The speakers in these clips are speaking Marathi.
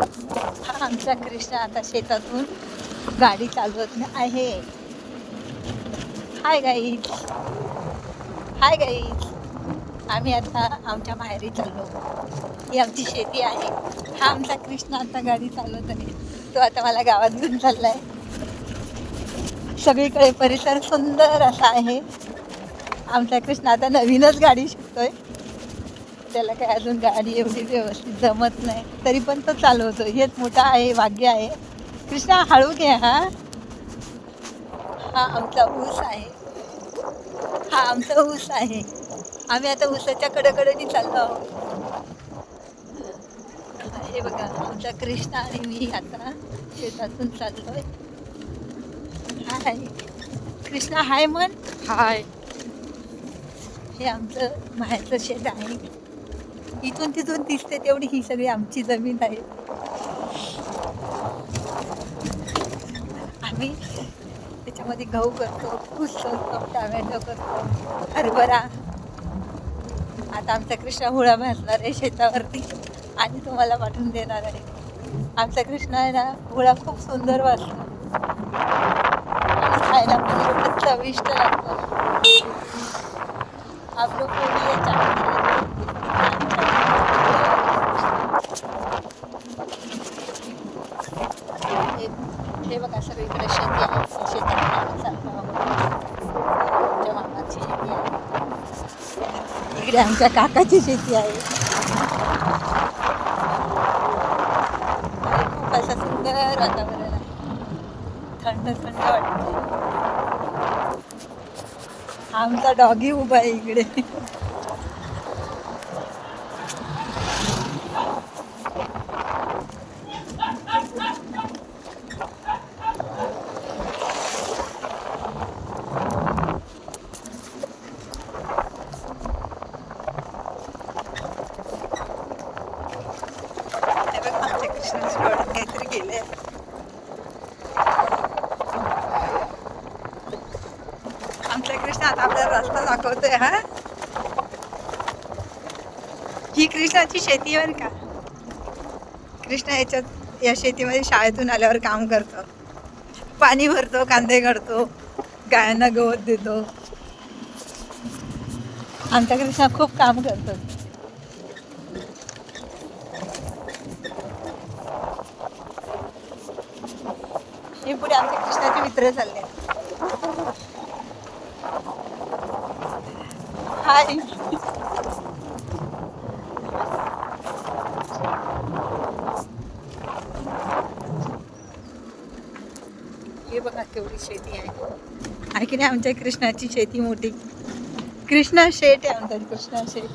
हा आमचा कृष्ण आता शेतातून गाडी चालवत आहे. Hi guys, hi guys. आम्ही आता आमच्या माहेरी चाललो. ही आमची शेती आहे. हा आमचा कृष्ण आता गाडी चालवत आहे. तो आता मला गावात घेऊन चाललाय. सगळीकडे परिसर सुंदर असा आहे. आमचा कृष्ण आता नवीनच गाडी शिकतोय. त्याला काय अजून गाडी एवढी व्यवस्थित जमत नाही, तरी पण तो चालवतो. हेच मोठा आहे, भाग्य आहे. कृष्णा हळू घे. हा हा आमचा ऊस आहे. हा आमचा ऊस आहे. आम्ही आता ऊसाच्या कडेकडेने चाललो आहोत. हे बघा आमचा कृष्णा आणि मी आता शेतातून चाललोय. हाय कृष्णा, हाय म्हण. हाय. हे आमचं माहेरचं शेत आहे. इथून तिथून दिसते तेवढी ही सगळी आमची जमीन आहे. आम्ही त्याच्यामध्ये गहू करतो, ऊस करतो, टोमॅटो करतो, हरभरा. आता आमचा कृष्णा हुळा भाजणार आहे शेतावरती आणि तुम्हाला पाठवून देणार आहे. आमचा कृष्णा आहे ना, हुळा खूप सुंदर भाजतो आणि खायला पण एवढं चविष्ट लागतं. आप लोग को भी ये चाहिए. हे बघा सगळीकडे शेती आहे. शेतात आम्ही चाललो आहोत. आमच्या मामाची शेती आहे. इकडे आमच्या काकाची शेती आहे. आणि खूप असं सुंदर वातावरण आहे. थंड थंड वाटतं. आमचा डॉगी उभा आहे इकडे. आमच्या कृष्णाच्या डोळ्यात काहीतरी गेलंय. आमचा कृष्ण आता आपल्याला रस्ता दाखवतोय. हा ही कृष्णाची शेती आहे का. कृष्णा या शेतीमध्ये शाळेतून आल्यावर काम करतो. पाणी भरतो, कांदे काढतो, गायांना गवत देतो. आमचा कृष्णा खूप काम करतो. हे पुढे आमच्या कृष्णाचे मित्र चालले. हाय. हे बघा केवढी शेती आहे. आहे की नाही आमच्या कृष्णाची शेती मोठी. कृष्णा शेठ आहे आमचा कृष्णा शेठ.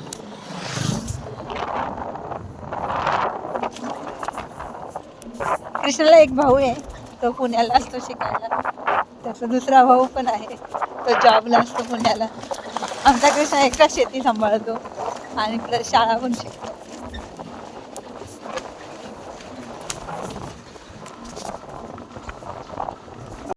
कृष्णाला एक भाऊ आहे. तो पुण्याला असतो शिकायला. त्याचा दुसरा भाऊ पण आहे. तो जॉबला असतो पुण्याला. आमचा कृष्णा एकटा शेती सांभाळतो आणि प्लस शाळा पण शिकतो.